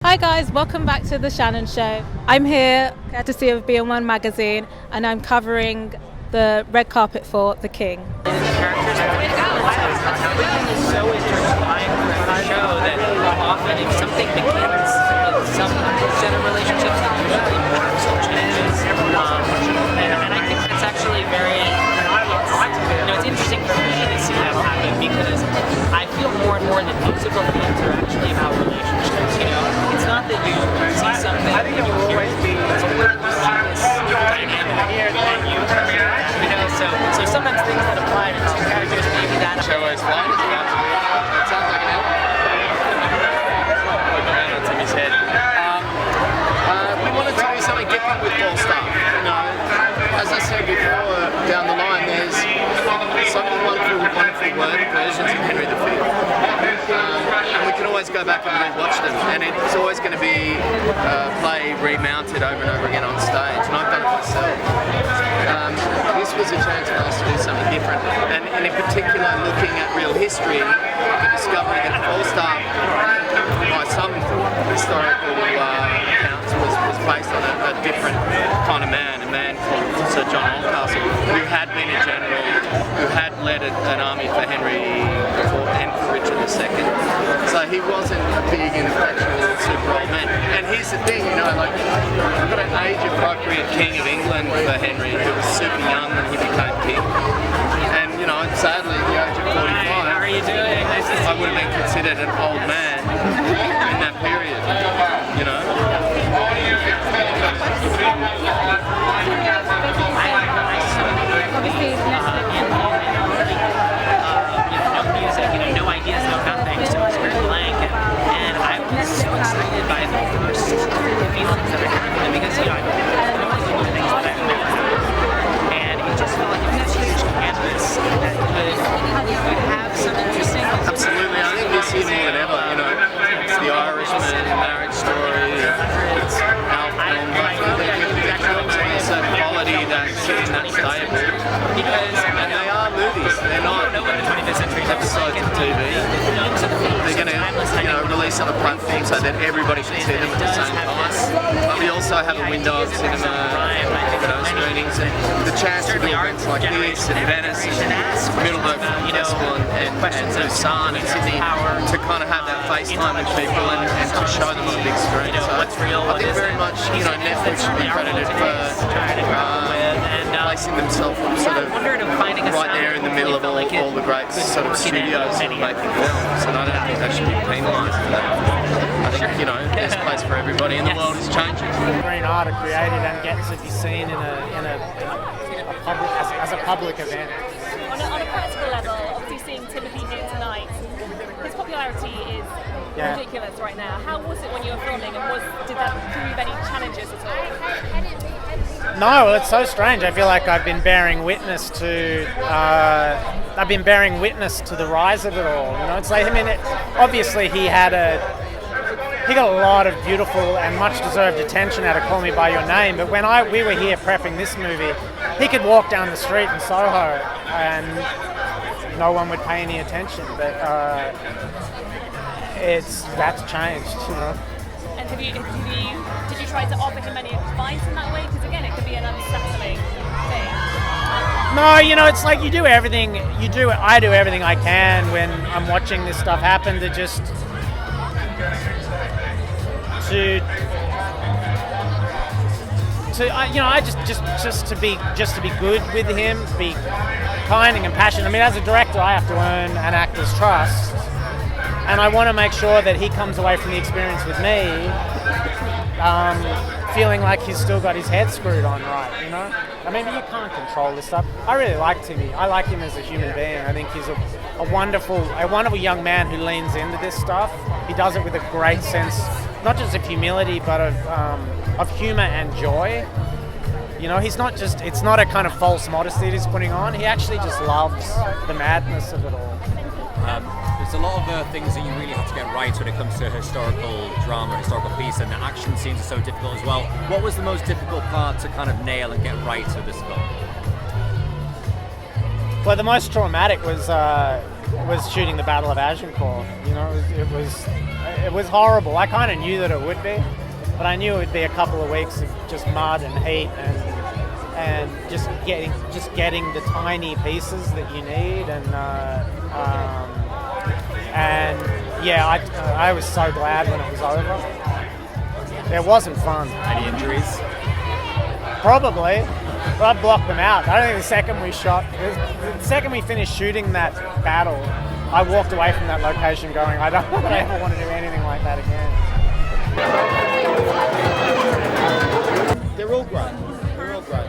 Hi guys, welcome back to the Shannon Show. I'm here courtesy of BM1 magazine and I'm covering the red carpet for The King. The characters are way to go. Everything is so intertwined with the show that often if something begins with some set of relationships, it usually morphs and changes. And I think that's actually it's interesting for me to see that happen because I feel more and more that musical themes are actually about relationships. It's not that you see something and you hear it, it's more that you see this dynamic and you so sometimes things that apply to two characters, maybe that show is flying. It sounds like an album. Around on Timmy's head. We wanted to do something different with Full Stop. As I said before, down the line, there's so many wonderful word versions of Henry V. And we can always go back and rewatch them, and it's always going to be play remounted over and over again on stage. And I've done it myself. This was a chance for us to do something different, and in particular looking at real history, the discovery that Falstaff, by some historical accounts, was based on a different kind of man, a man called Sir John Oldcastle, who had been a general, who had led an army for Henry IV and for Richard II. So he wasn't a big intellectual super old man. And here's the thing, we've got an age-appropriate King of England for Henry, who was super young when he became king. And sadly, at the age of 45, how are you doing? I would have been considered an old man in that period. Music, no ideas, no nothing, so it's very blank, and I was so excited by the first feelings that I had, because I know things that I've never done, and it just felt like it was a huge canvas that could have some interesting. Absolutely, I think this year more than ever, it's the Irishman, marriage story, it's our film, it's a quality that's stable, and they are movies, they're not episodes of TV. They're going to release on a platform so that everybody can see them at the same time. We also have a window of cinema screenings, and the chance to do events like this in Venice and Middleburg Film Festival and Busan and Sydney to kind of have that FaceTime with people and to show them on a big screen. So I think very much Netflix should be credited for placing themselves sort of right there in the middle of all the great sort of studios that are making films, and I don't think they should be penalised for that. I think there's a place for everybody, and the world is changing. Green art are created and get to be seen in a public as a public event. On a practical level, obviously seeing Timothée here tonight, his popularity is ridiculous right now. How was it when you were filming, and did that prove any challenges at all? No, well, it's so strange. I feel like I've been bearing witness to the rise of it all. It's like, obviously he got a lot of beautiful and much deserved attention out of Call Me by Your Name. But when we were here prepping this movie, he could walk down the street in Soho and no one would pay any attention. But that's changed. And did you try to offer him any advice in that way? Because again, it could be an unsettling thing. No, it's like I do everything I can when I'm watching this stuff happen to just to be good with him, be kind and compassionate. As a director, I have to earn an actor's trust, and I want to make sure that he comes away from the experience with me feeling like he's still got his head screwed on right, you can't control this stuff. I really like Timmy. I like him as a human being. I think he's a wonderful young man who leans into this stuff. He does it with a great sense, not just of humility, but of humor and joy. It's not a kind of false modesty that he's putting on. He actually just loves the madness of it all. There's a lot of things that you really have to get right when it comes to historical drama, historical piece, and the action scenes are so difficult as well. What was the most difficult part to kind of nail and get right with this film? Well, the most traumatic was shooting the Battle of Agincourt. it was horrible. I kind of knew that it would be, but I knew it would be a couple of weeks of just mud and heat and just getting the tiny pieces that you need, and yeah, I was so glad when it was over. It wasn't fun. Any injuries? Probably, but I blocked them out. I don't think the second we finished shooting that battle, I walked away from that location going, I don't ever want to do anything like that again. They're all great. They're all great.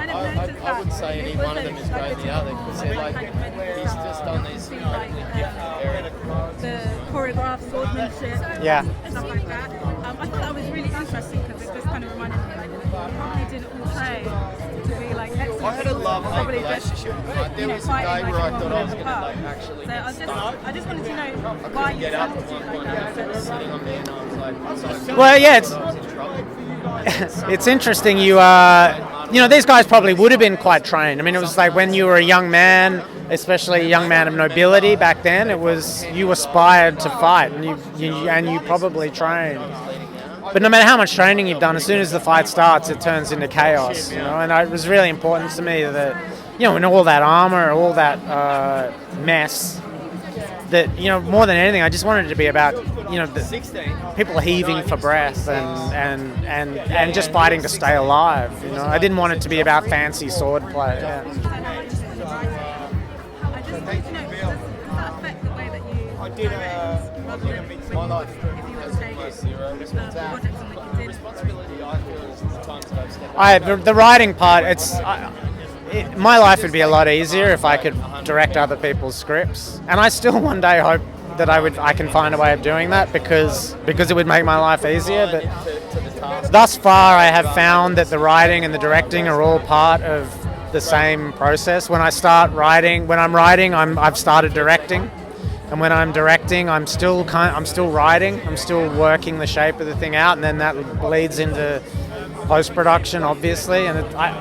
I wouldn't say any one of them is great than the other, because they're like, he's just on these incredibly different areas. The choreographed swordsmanship, Yeah. stuff like that. I thought that was really interesting because it just kind of reminded me like probably didn't portray to be like excellent. I had a love-hate Probably just, relationship with it. There was a day where I thought I was going to like actually So I just wanted to know I why couldn't you get up decided at to do one like point. I that. was sitting on there and I was like, Well, yeah, I was in trouble. it's interesting. You know, these guys probably would have been quite trained. I mean, it was like when you were a young man, especially a young man of nobility back then. It was you aspired to fight, and you probably trained. But no matter how much training you've done, as soon as the fight starts, it turns into chaos. You know, and it was really important to me that, you know, in all that armor, all that mess, that, you know, more than anything, I just wanted it to be about, you know, the people heaving for breath and just fighting to stay alive. You know, I didn't want it to be about fancy sword play. Yeah. I just wanted to know, does that affect the way that you direct rather than if you were to take projects on like you did? Responsibility, I feel, is the times that I've stepped The writing part, my life would be a lot easier if I could direct other people's scripts, and I still one day hope that I can find a way of doing that because it would make my life easier. But thus far, I have found that the writing and the directing are all part of the same process. When I'm writing, I've started directing, and when I'm directing, I'm still writing. I'm still working the shape of the thing out, and then that leads into post-production, obviously. And I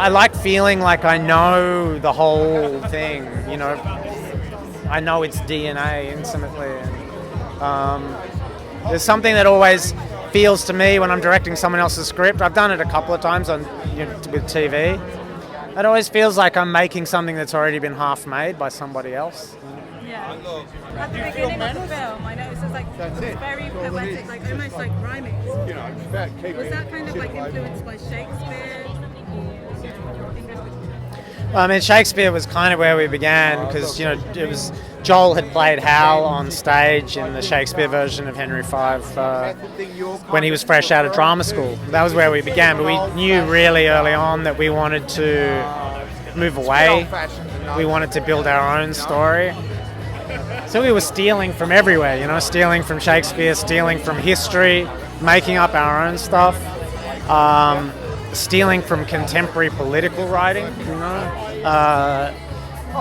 like feeling like I know the whole thing. You know, I know its DNA intimately. And, there's something that always feels to me when I'm directing someone else's script. I've done it a couple of times with TV. It always feels like I'm making something that's already been half made by somebody else. Yeah. At the beginning of the film, I noticed it's like very poetic, like almost like rhyming. Was that kind of like influenced by Shakespeare? I mean, Shakespeare was kind of where we began because, you know, it was Joel had played Hal on stage in the Shakespeare version of Henry V when he was fresh out of drama school. That was where we began, but we knew really early on that we wanted to move away. We wanted to build our own story. So we were stealing from everywhere, you know, stealing from Shakespeare, stealing from history, making up our own stuff. Stealing from contemporary political writing, you know,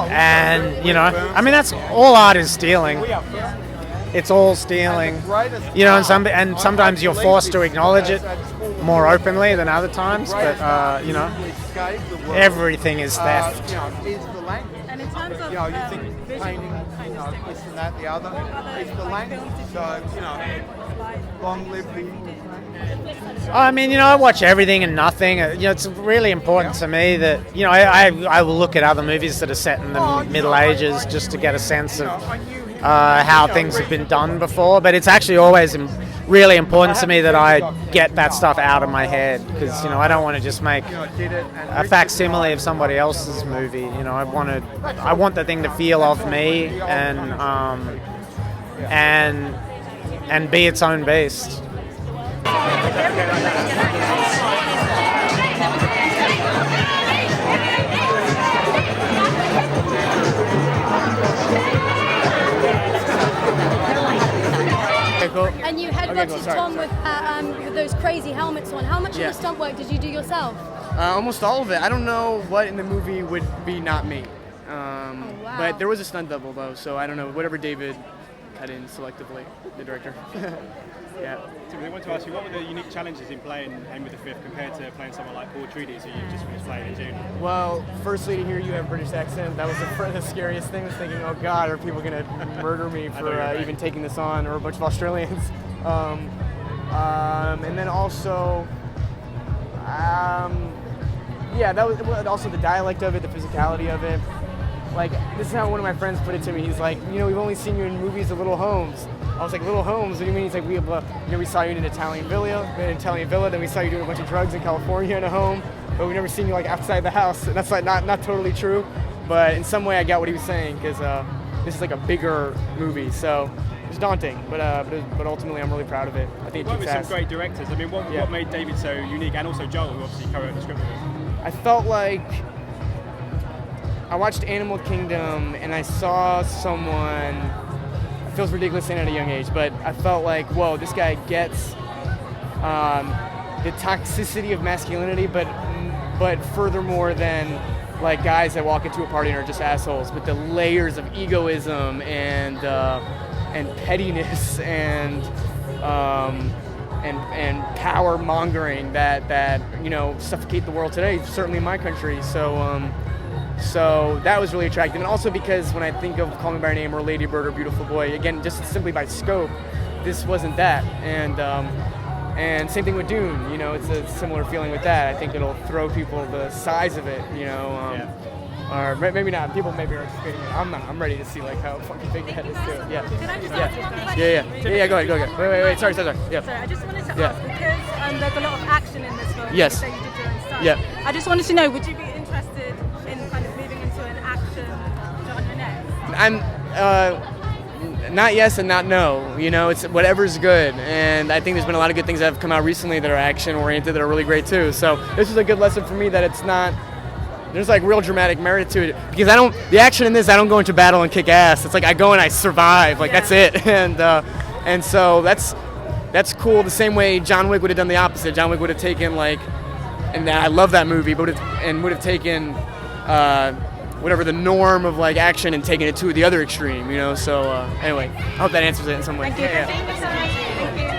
and, you know, I mean, that's all art is stealing. It's all stealing, you know, and sometimes you're forced to acknowledge it more openly than other times, but, you know, everything is theft. And in terms of painting, this and that, the other, it's the language. So, you know, long live the... I mean, you know, I watch everything and nothing. You know, it's really important to me that, you know, I will look at other movies that are set in the Middle Ages just to get a sense of how things have been done before. But it's actually always really important to me that I get that stuff out of my head because, you know, I don't want to just make a facsimile of somebody else's movie. You know, I want the thing to feel of me and be its own beast. And you headbutted Tom with those crazy helmets on. How much of the stunt work did you do yourself? Almost all of it. I don't know what in the movie would be not me. Wow. But there was a stunt double though, so I don't know. Whatever David cut in selectively, the director. Yeah. Timothée, I want to ask you, what were the unique challenges in playing Aim with the Fifth compared to playing someone like Paul Trude's, who you just finished playing in June? Well, firstly, to hear you have a British accent, that was the scariest thing. I was thinking, oh God, are people going to murder me for even taking this on, or a bunch of Australians? And then also, yeah, that was also the dialect of it, the physicality of it. Like, this is how one of my friends put it to me. He's like, you know, we've only seen you in movies of Little Homes. I was like, Little Homes? What do you mean? He's like, we saw you in an Italian villa, then we saw you doing a bunch of drugs in California in a home, but we've never seen you like outside the house. And that's like not totally true, but in some way I got what he was saying, because this is like a bigger movie, so it was daunting, but ultimately I'm really proud of it. I think you worked with some great directors. I mean, what made David so unique, and also Joel, who obviously co-wrote the script with him? I felt like I watched Animal Kingdom and I saw someone, it feels ridiculous saying at a young age, but I felt like, whoa, this guy gets the toxicity of masculinity, but furthermore than like guys that walk into a party and are just assholes, but the layers of egoism and pettiness and power mongering that you know suffocate the world today, certainly in my country. So that was really attractive, and also because when I think of Call Me by Your Name or Lady Bird or Beautiful Boy, again, just simply by scope, this wasn't that. And same thing with Dune. You know, it's a similar feeling with that. I think it'll throw people the size of it. You know, or maybe not. People maybe are anticipating it. I'm not. I'm ready to see like how fucking big that is too. Yeah. Can I just ask one question? Yeah. Go ahead. Wait. Sorry. Yeah. Sorry, I just wanted to ask, because there's a lot of action in this film. Yes. You did your own stuff. Yeah. I just wanted to know, would you be interested in kind of moving into an action genre next? I'm not yes and not no. You know, it's whatever's good, and I think there's been a lot of good things that have come out recently that are action oriented that are really great too. So this is a good lesson for me that it's not. There's like real dramatic merit to it, because the action in this, I don't go into battle and kick ass. It's like I go and I survive. Like that's it, and so that's cool. The same way John Wick would have done the opposite. John Wick would have taken like, and I love that movie, but would have taken whatever the norm of like action and taken it to the other extreme. You know. So anyway, I hope that answers it in some way. Thank you. Thank you so much. Thank you.